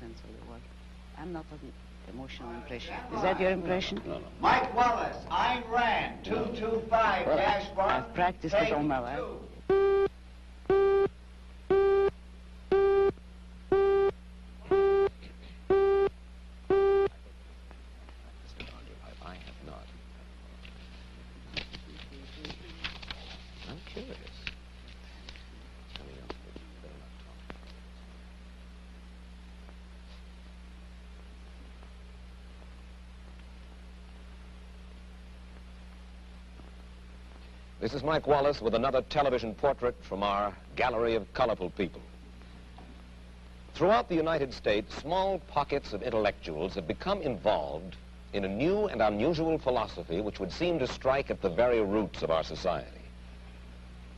sense of the word. I'm not an emotional impression. Is that your impression? No. Mike Wallace, Ayn Rand, 225 dash bar. I've practiced it all my life. I have not. I'm curious. This is Mike Wallace with another television portrait from our gallery of colorful people. Throughout the United States, small pockets of intellectuals have become involved in a new and unusual philosophy which would seem to strike at the very roots of our society.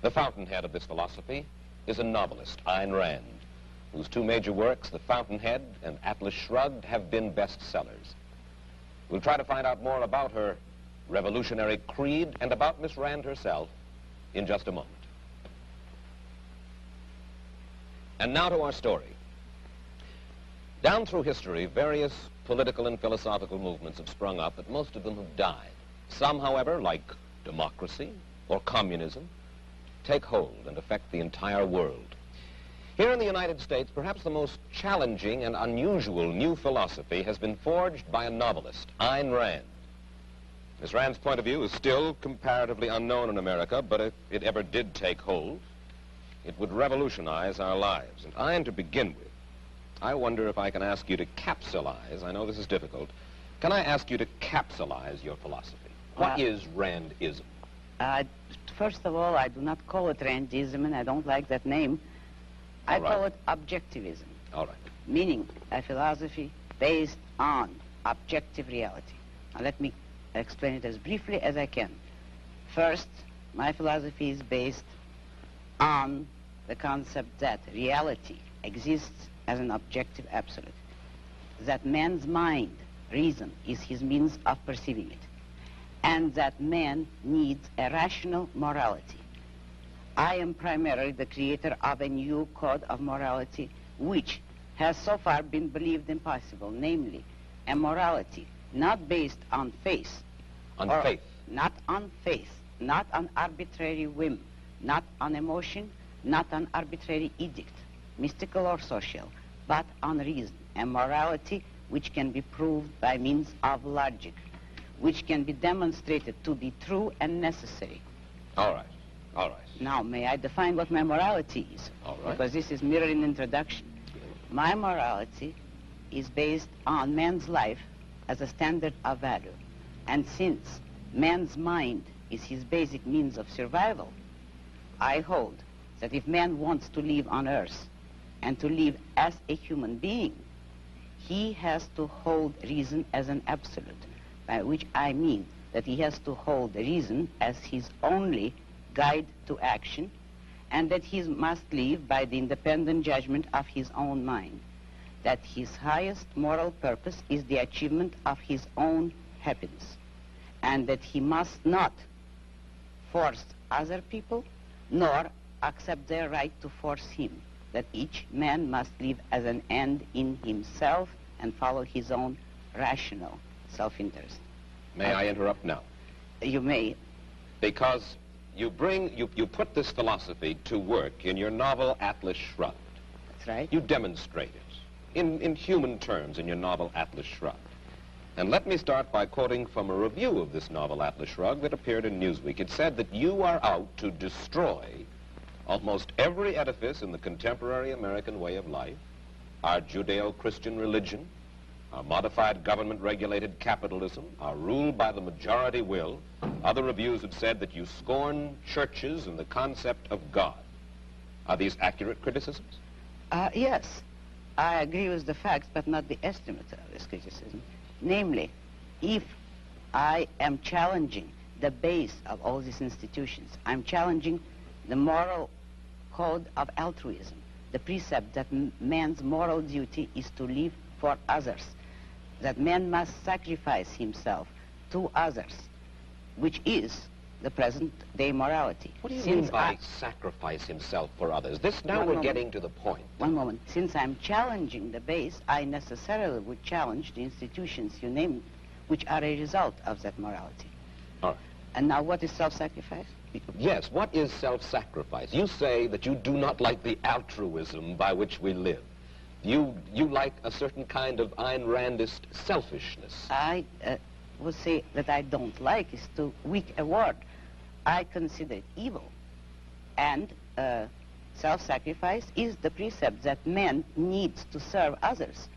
The fountainhead of this philosophy is a novelist, Ayn Rand, whose two major works, The Fountainhead and Atlas Shrugged, have been bestsellers. We'll try to find out more about her revolutionary creed and about Miss Rand herself in just a moment. And now to our story. Down through history, various political and philosophical movements have sprung up, but most of them have died. Some, however, like democracy or communism, take hold and affect the entire world. Here in the United States, perhaps the most challenging and unusual new philosophy has been forged by a novelist, Ayn Rand. Miss Rand's point of view is still comparatively unknown in America, but if it ever did take hold, it would revolutionize our lives. And Ayn, to begin with, I wonder if I can ask you to capsulize, I know this is difficult, can I ask you to capsulize your philosophy? What is Randism? First of all, I do not call it Randism, and I don't like that name. I call it objectivism. All right. Meaning a philosophy based on objective reality. Now let me explain it as briefly as I can. First, my philosophy is based on the concept that reality exists as an objective absolute, that man's mind, reason, is his means of perceiving it, and that man needs a rational morality. I am primarily the creator of a new code of morality which has so far been believed impossible, namely a morality not based on faith. Not on faith, not on arbitrary whim, not on emotion, not on arbitrary edict, mystical or social, but on reason, a morality which can be proved by means of logic, which can be demonstrated to be true and necessary. All right, all right. Now, may I define what my morality is? All right. Because this is merely an introduction. My morality is based on man's life as a standard of value. And since man's mind is his basic means of survival, I hold that if man wants to live on Earth and to live as a human being, he has to hold reason as an absolute, by which I mean that he has to hold reason as his only guide to action, and that he must live by the independent judgment of his own mind, that his highest moral purpose is the achievement of his own happiness, and that he must not force other people nor accept their right to force him, that each man must live as an end in himself and follow his own rational self-interest. May I interrupt now? You may. Because you put this philosophy to work in your novel Atlas Shrugged. That's right. You demonstrate it in human terms in your novel Atlas Shrugged. And let me start by quoting from a review of this novel Atlas Shrugged that appeared in Newsweek. It said that you are out to destroy almost every edifice in the contemporary American way of life, our Judeo-Christian religion, our modified government-regulated capitalism, our rule by the majority will. Other reviews have said that you scorn churches and the concept of God. Are these accurate criticisms? Yes. I agree with the facts, but not the estimate of this criticism. Namely, if I am challenging the base of all these institutions, I'm challenging the moral code of altruism, the precept that man's moral duty is to live for others, that man must sacrifice himself to others, which is the present-day morality. What do you mean by sacrifice himself for others? This, now we're getting to the point. One moment. Since I'm challenging the base, I necessarily would challenge the institutions you named, which are a result of that morality. All right. And now what is self-sacrifice? Yes, what is self-sacrifice? You say that you do not like the altruism by which we live. You like a certain kind of Ayn Randist selfishness. I would say that I don't like is too weak a word. I consider it evil. And self-sacrifice is the precept that man needs to serve others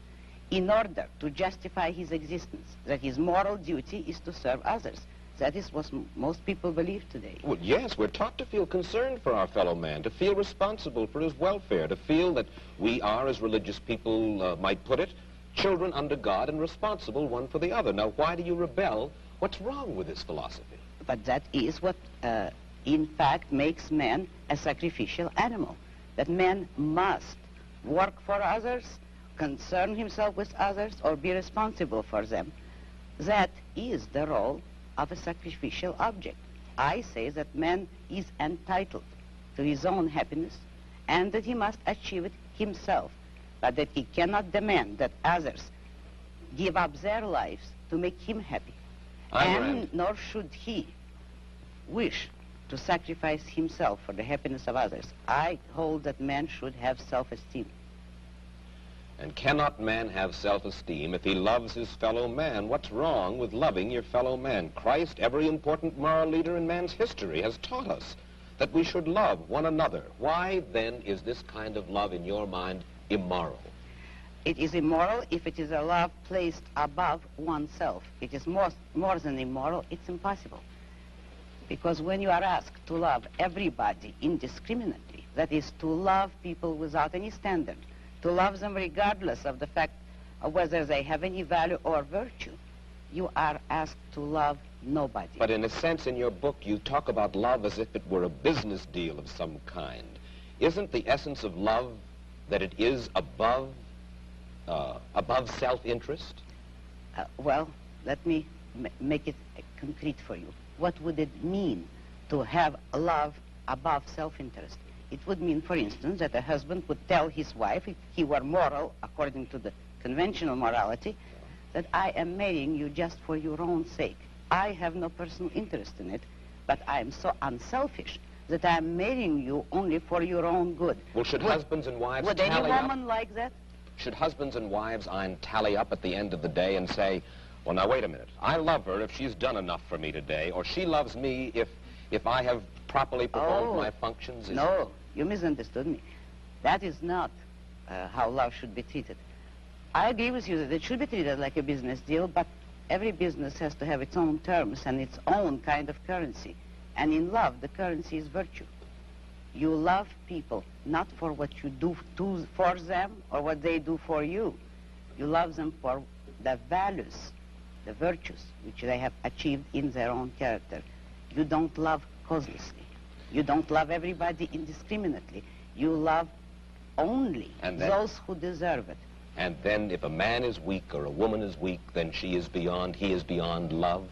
in order to justify his existence, that his moral duty is to serve others. That is what most people believe today. Well, yes, we're taught to feel concerned for our fellow man, to feel responsible for his welfare, to feel that we are, as religious people might put it, children under God and responsible one for the other. Now, why do you rebel? What's wrong with this philosophy? But that is what, in fact, makes man a sacrificial animal. That man must work for others, concern himself with others, or be responsible for them. That is the role of a sacrificial object. I say that man is entitled to his own happiness and that he must achieve it himself, but that he cannot demand that others give up their lives to make him happy. And nor should he wish to sacrifice himself for the happiness of others. I hold that man should have self-esteem. And cannot man have self-esteem if he loves his fellow man? What's wrong with loving your fellow man? Christ, every important moral leader in man's history, has taught us that we should love one another. Why, then, is this kind of love, in your mind, immoral? It is immoral if it is a love placed above oneself. It is more than immoral, it's impossible. Because when you are asked to love everybody indiscriminately, that is, to love people without any standard, to love them regardless of the fact of whether they have any value or virtue, you are asked to love nobody. But in a sense, in your book, you talk about love as if it were a business deal of some kind. Isn't the essence of love that it is above self-interest? Well, let me make it concrete for you. What would it mean to have love above self-interest? It would mean, for instance, that a husband would tell his wife, if he were moral, according to the conventional morality, that I am marrying you just for your own sake. I have no personal interest in it, but I am so unselfish that I am marrying you only for your own good. Well, should husbands and wives would tally any up? woman like that? Should husbands and wives tally up at the end of the day and say, well, now, wait a minute. I love her if she's done enough for me today, or she loves me if I have properly performed my functions? No, you misunderstood me. That is not how love should be treated. I agree with you that it should be treated like a business deal, but every business has to have its own terms and its own kind of currency. And in love, the currency is virtue. You love people not for what you do for them or what they do for you. You love them for the values, the virtues which they have achieved in their own character. You don't love causelessly. You don't love everybody indiscriminately. You love only those who deserve it. And then if a man is weak or a woman is weak, then he is beyond love?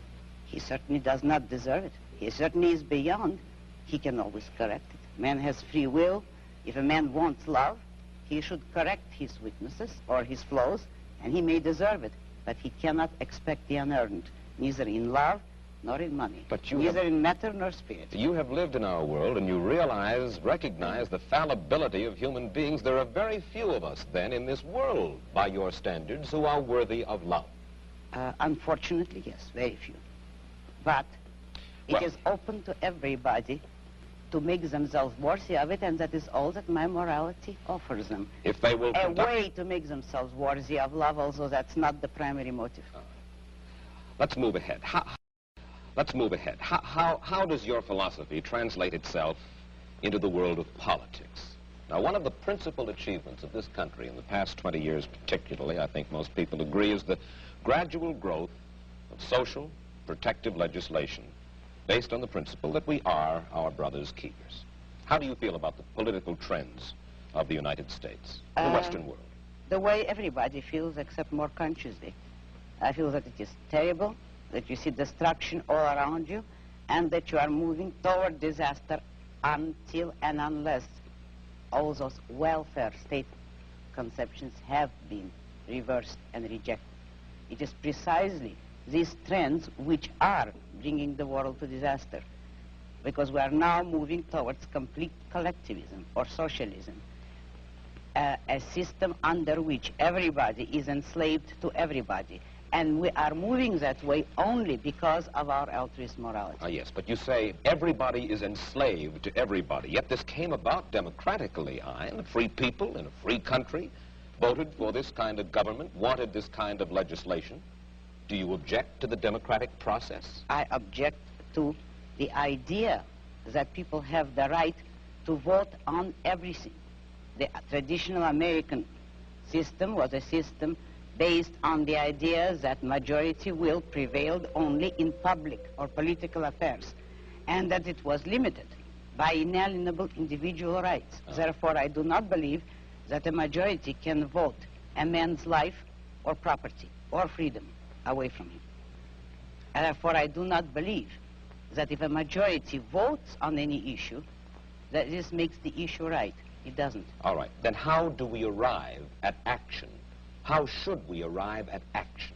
He certainly does not deserve it. He certainly is beyond. He can always correct it. Man has free will. If a man wants love, he should correct his weaknesses or his flaws, and he may deserve it. But he cannot expect the unearned, neither in love nor in money, neither in matter nor spirit. You have lived in our world, and you recognize the fallibility of human beings. There are very few of us, then, in this world, by your standards, who are worthy of love. Unfortunately, yes, very few. But it is open to everybody to make themselves worthy of it, and that is all that my morality offers them. If they will a way to make themselves worthy of love, although that's not the primary motive. Let's move ahead. How does your philosophy translate itself into the world of politics? Now, one of the principal achievements of this country in the past 20 years particularly, I think most people agree, is the gradual growth of social protective legislation based on the principle that we are our brother's keepers. How do you feel about the political trends of the United States, the Western world? The way everybody feels, except more consciously. I feel that it is terrible, that you see destruction all around you, and that you are moving toward disaster until and unless all those welfare state conceptions have been reversed and rejected. It is precisely these trends which are bringing the world to disaster, because we are now moving towards complete collectivism or socialism, a system under which everybody is enslaved to everybody. And we are moving that way only because of our altruist morality. Yes, but you say everybody is enslaved to everybody, yet this came about democratically, Ayn. Free people in a free country voted for this kind of government, wanted this kind of legislation. Do you object to the democratic process? I object to the idea that people have the right to vote on everything. The traditional American system was a system based on the idea that majority will prevailed only in public or political affairs, and that it was limited by inalienable individual rights. Therefore, I do not believe that a majority can vote a man's life or property or freedom away from him. And therefore, I do not believe that if a majority votes on any issue, that this makes the issue right. It doesn't. All right. Then how do we arrive at action? How should we arrive at action?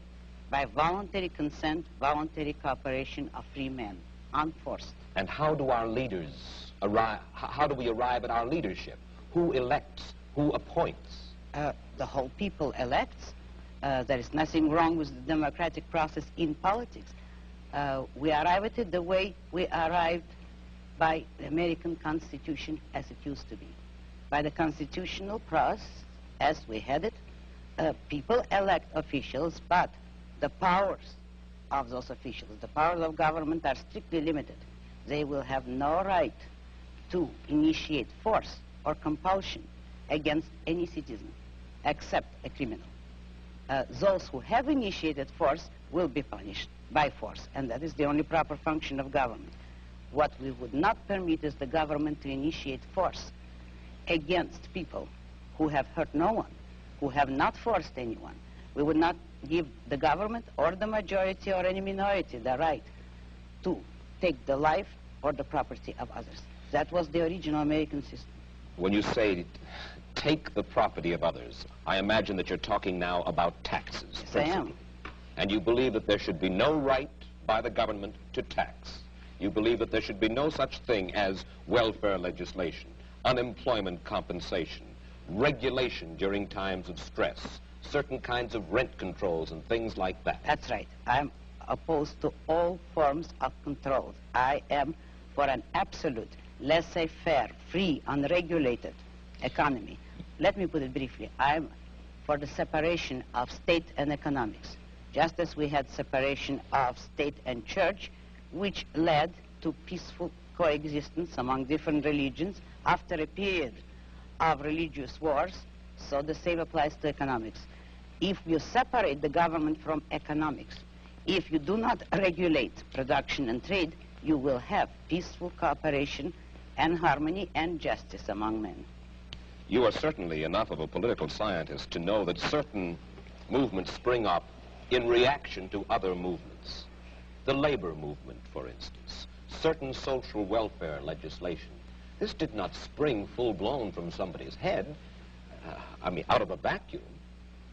By voluntary consent, voluntary cooperation of free men, unforced. And how do our leaders arrive, how do we arrive at our leadership? Who elects? Who appoints? The whole people elects. There is nothing wrong with the democratic process in politics. We arrive at it the way we arrived by the American Constitution as it used to be. By the constitutional process as we had it, people elect officials, but the powers of those officials, the powers of government are strictly limited. They will have no right to initiate force or compulsion against any citizen except a criminal. Those who have initiated force will be punished by force, and that is the only proper function of government. What we would not permit is the government to initiate force against people who have hurt no one, who have not forced anyone. We would not give the government or the majority or any minority the right to take the life or the property of others. That was the original American system. When you say take the property of others, I imagine that you're talking now about taxes. Yes, I am. And you believe that there should be no right by the government to tax. You believe that there should be no such thing as welfare legislation, unemployment compensation, regulation during times of stress, certain kinds of rent controls and things like that. That's right. I'm opposed to all forms of controls. I am for an absolute, laissez-faire, free, unregulated economy. Let me put it briefly. I'm for the separation of state and economics, just as we had separation of state and church, which led to peaceful coexistence among different religions after a period of religious wars. So the same applies to economics. If you separate the government from economics, if you do not regulate production and trade, you will have peaceful cooperation and harmony and justice among men. You are certainly enough of a political scientist to know that certain movements spring up in reaction to other movements. The labor movement, for instance, certain social welfare legislation. This did not spring full-blown from somebody's head, out of a vacuum.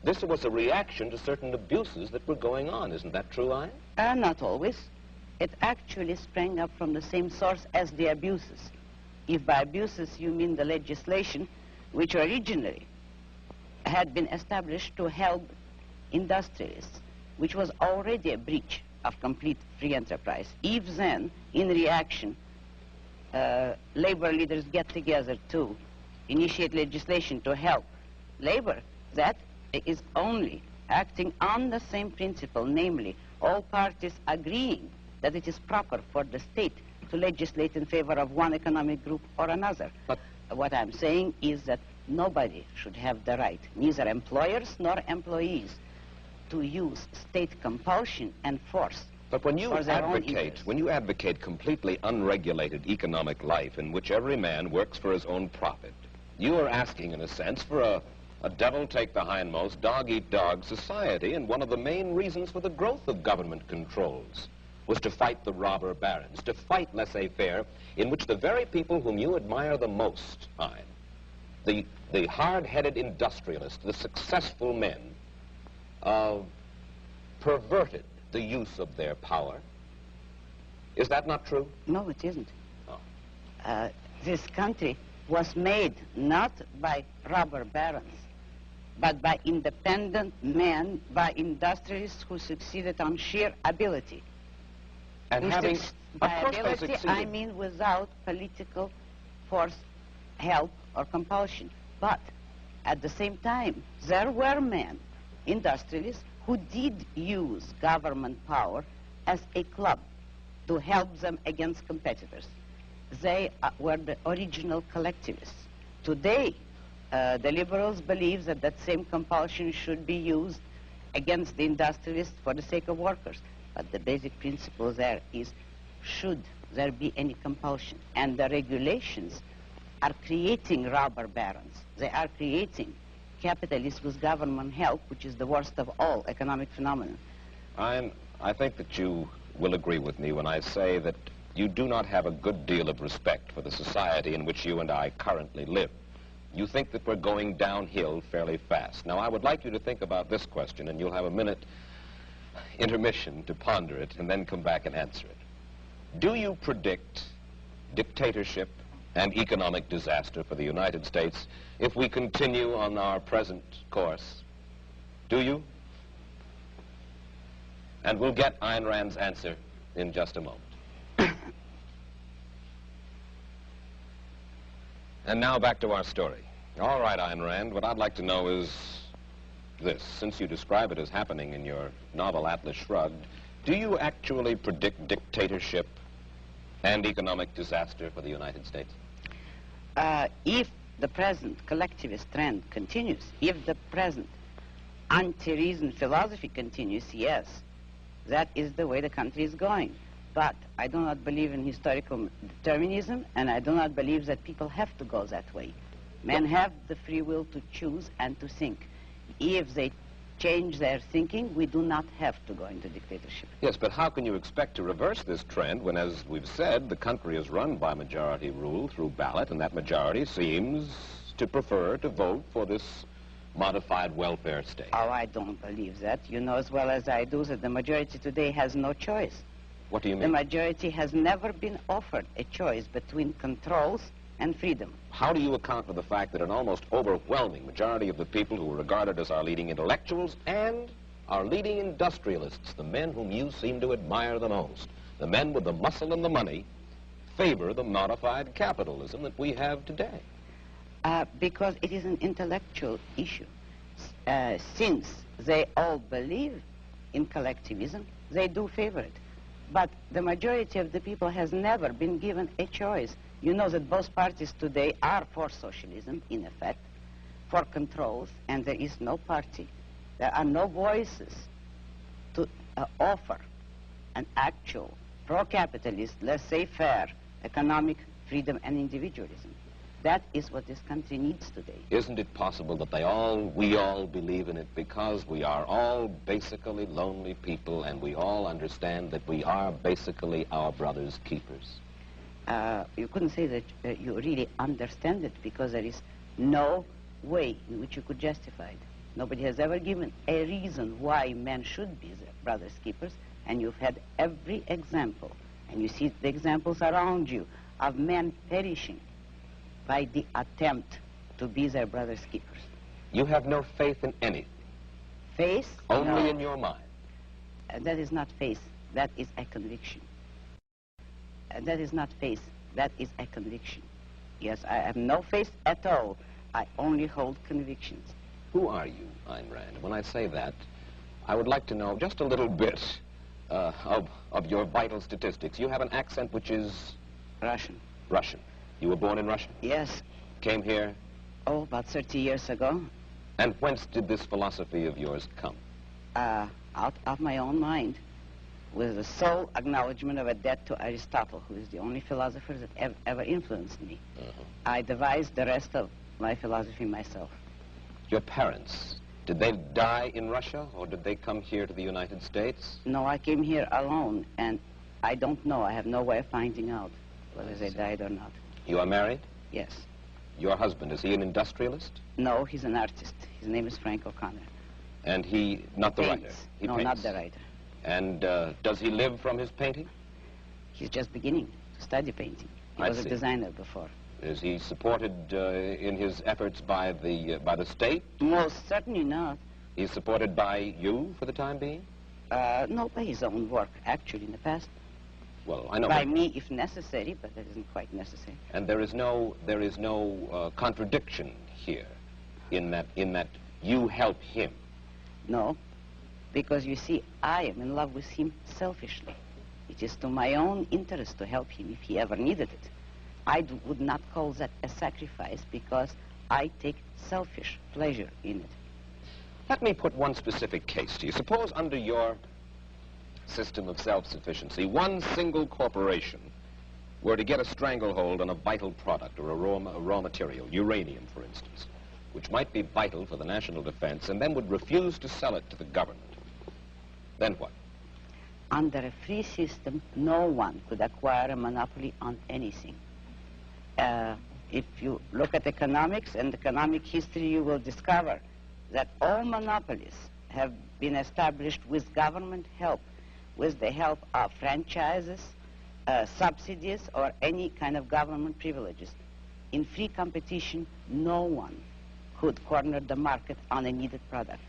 This was a reaction to certain abuses that were going on. Isn't that true, Ayn? Not always. It actually sprang up from the same source as the abuses. If by abuses you mean the legislation, which originally had been established to help industrialists, which was already a breach of complete free enterprise. If then, in reaction, labor leaders get together to initiate legislation to help labor, that is only acting on the same principle, namely, all parties agreeing that it is proper for the state to legislate in favor of one economic group or another. But what I'm saying is that nobody should have the right, neither employers nor employees, to use state compulsion and force. But when you advocate completely unregulated economic life in which every man works for his own profit, you are asking, in a sense, for a devil-take-the-hindmost, dog-eat-dog society, and one of the main reasons for the growth of government controls. was to fight the robber barons, to fight laissez-faire, in which the very people whom you admire the most, Ayn, the hard-headed industrialists, the successful men, perverted the use of their power. Is that not true? No, it isn't. Oh. This country was made not by robber barons, but by independent men, by industrialists who succeeded on sheer ability. And having, by of course ability, they succeeded. I mean without political force, help, or compulsion. But at the same time, there were men, industrialists, who did use government power as a club to help them against competitors. They were the original collectivists. Today, the liberals believe that that same compulsion should be used against the industrialists for the sake of workers. But the basic principle there is, should there be any compulsion? And the regulations are creating robber barons. They are creating capitalists with government help, which is the worst of all economic phenomena. I think that you will agree with me when I say that you do not have a good deal of respect for the society in which you and I currently live. You think that we're going downhill fairly fast. Now, I would like you to think about this question, and you'll have a minute intermission to ponder it, and then come back and answer it. Do you predict dictatorship and economic disaster for the United States if we continue on our present course? Do you? And we'll get Ayn Rand's answer in just a moment. And now back to our story. All right, Ayn Rand, what I'd like to know is this. Since you describe it as happening in your novel Atlas Shrugged, do you actually predict dictatorship and economic disaster for the United States? If the present collectivist trend continues, if the present anti-reason philosophy continues, yes, that is the way the country is going. But I do not believe in historical determinism, and I do not believe that people have to go that way. Men have the free will to choose and to think. If they change their thinking, we do not have to go into dictatorship. Yes, but how can you expect to reverse this trend when, as we've said, the country is run by majority rule through ballot, and that majority seems to prefer to vote for this modified welfare state? Oh, I don't believe that. You know as well as I do that the majority today has no choice. What do you mean? The majority has never been offered a choice between controls and freedom. How do you account for the fact that an almost overwhelming majority of the people who are regarded as our leading intellectuals and our leading industrialists, the men whom you seem to admire the most, the men with the muscle and the money, favor the modified capitalism that we have today? Because it is an intellectual issue. Since they all believe in collectivism, they do favor it. But the majority of the people has never been given a choice. You know that both parties today are for socialism, in effect, for controls, and there is no party. There are no voices to offer an actual pro-capitalist, laissez-faire economic freedom and individualism. That is what this country needs today. Isn't it possible that we all believe in it because we are all basically lonely people and we all understand that we are basically our brother's keepers? You couldn't say that you really understand it because there is no way in which you could justify it. Nobody has ever given a reason why men should be their brother's keepers, and you've had every example, and you see the examples around you of men perishing by the attempt to be their brother's keepers. You have no faith in anything? Faith? Only no. in your mind? That is not faith. That is a conviction. That is not faith. That is a conviction. Yes, I have no faith at all. I only hold convictions. Who are you, Ayn Rand? When I say that, I would like to know just a little bit of your vital statistics. You have an accent which is... Russian. Russian. You were born in Russia? Yes. Came here? Oh, about 30 years ago. And whence did this philosophy of yours come? Out of my own mind, with the sole acknowledgement of a debt to Aristotle, who is the only philosopher that ever influenced me. I devised the rest of my philosophy myself. Your parents, did they die in Russia, or did they come here to the United States? No, I came here alone, and I don't know. I have no way of finding out whether they died or not. You are married? Yes. Your husband, is he an industrialist? No, he's an artist. His name is Frank O'Connor. And he, not the Paints. writer? He No, paints. not the writer. And does he live from his painting? He's just beginning to study painting. He I was see. a designer before. Is he supported in his efforts by the state? Most certainly not. He's supported by you for the time being? No, by his own work, actually, in the past. Well, I know. By me, if necessary, but that isn't quite necessary. And there is no contradiction here, in that you help him. No, because you see, I am in love with him selfishly. It is to my own interest to help him if he ever needed it. I would not call that a sacrifice because I take selfish pleasure in it. Let me put one specific case to you. Suppose under your system of self-sufficiency, one single corporation were to get a stranglehold on a vital product or a raw material, uranium, for instance, which might be vital for the national defense, and then would refuse to sell it to the government. Then what? Under a free system, no one could acquire a monopoly on anything. If you look at economics and economic history, you will discover that all monopolies have been established with government help, with the help of franchises, subsidies, or any kind of government privileges. In free competition, no one could corner the market on a needed product.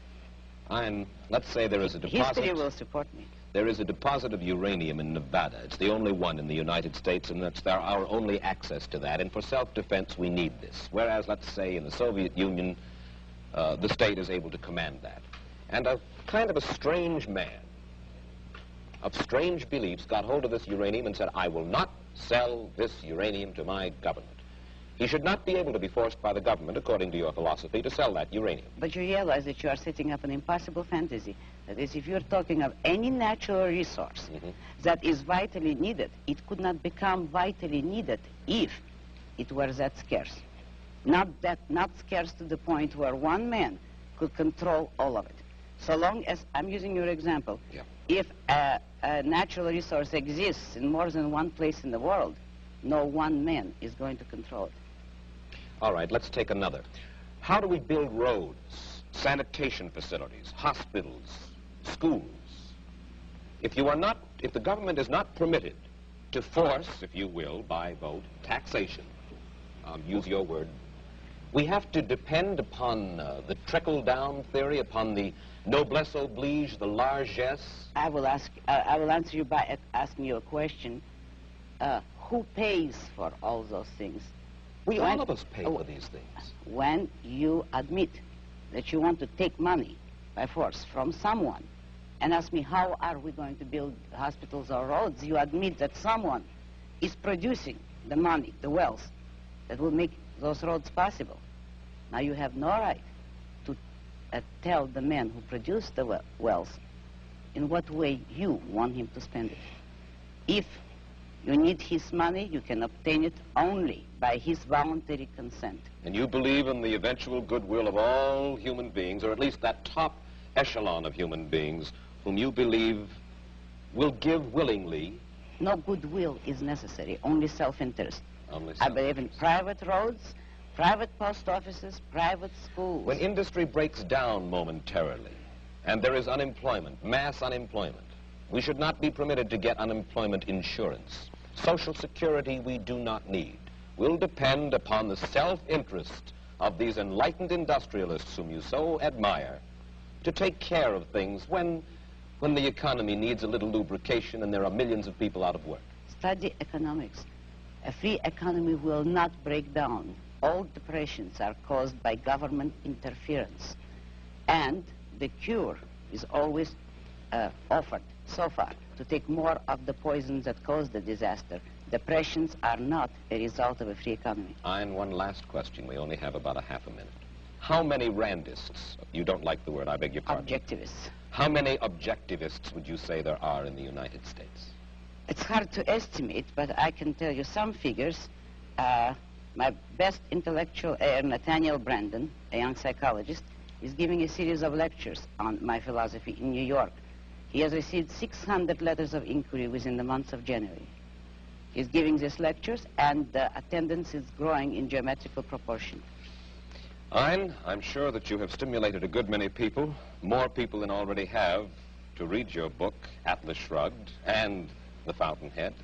And let's say there is a deposit. History will support me. There is a deposit of uranium in Nevada. It's the only one in the United States, and that's our only access to that. And for self-defense, we need this. Whereas, let's say, in the Soviet Union, the state is able to command that. And a kind of a strange man of strange beliefs got hold of this uranium and said, I will not sell this uranium to my government. He should not be able to be forced by the government, according to your philosophy, to sell that uranium. But you realize that you are setting up an impossible fantasy. That is, if you're talking of any natural resource that is vitally needed, it could not become vitally needed if it were that scarce. Not scarce to the point where one man could control all of it. So long as, I'm using your example, if a natural resource exists in more than one place in the world, no one man is going to control it. All right, let's take another. How do we build roads, sanitation facilities, hospitals, schools? If the government is not permitted to force, if you will, by vote, taxation, use your word, we have to depend upon the trickle-down theory, upon the noblesse oblige, the largesse. I will answer you by asking you a question. Who pays for all those things? All of us pay for these things. When you admit that you want to take money by force from someone and ask me how are we going to build hospitals or roads, you admit that someone is producing the money, the wealth, that will make those roads possible. Now you have no right to tell the man who produced the wealth in what way you want him to spend it. If you need his money, you can obtain it only by his voluntary consent. And you believe in the eventual goodwill of all human beings, or at least that top echelon of human beings, whom you believe will give willingly. No goodwill is necessary, only self-interest. Only I believe in private roads, private post offices, private schools. When industry breaks down momentarily, and there is unemployment, mass unemployment, we should not be permitted to get unemployment insurance. Social security we do not need. Will depend upon the self-interest of these enlightened industrialists whom you so admire to take care of things when the economy needs a little lubrication and there are millions of people out of work. Study economics. A free economy will not break down. All depressions are caused by government interference. And the cure is always offered so far to take more of the poisons that cause the disaster. Depressions are not a result of a free economy. And one last question. We only have about a half a minute. How many Randists, you don't like the word, I beg your pardon. Objectivists. How many objectivists would you say there are in the United States? It's hard to estimate, but I can tell you some figures. My best intellectual heir, Nathaniel Brandon, a young psychologist, is giving a series of lectures on my philosophy in New York. He has received 600 letters of inquiry within the month of January. He's giving these lectures, and the attendance is growing in geometrical proportion. Ayn, I'm sure that you have stimulated a good many people, more people than already have, to read your book, Atlas Shrugged, and The Fountainhead,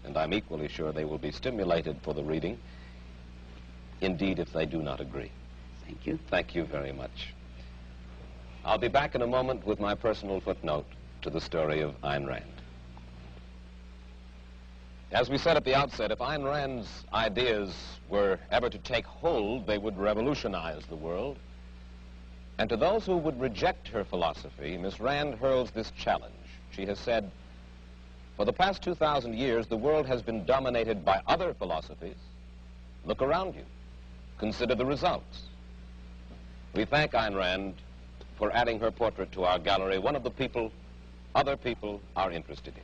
and I'm equally sure they will be stimulated for the reading, indeed, if they do not agree. Thank you. Thank you very much. I'll be back in a moment with my personal footnote to the story of Ayn Rand. As we said at the outset, if Ayn Rand's ideas were ever to take hold, they would revolutionize the world. And to those who would reject her philosophy, Miss Rand hurls this challenge. She has said, for the past 2,000 years, the world has been dominated by other philosophies. Look around you. Consider the results. We thank Ayn Rand for adding her portrait to our gallery, one of the people other people are interested in.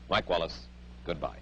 Mike Wallace, goodbye.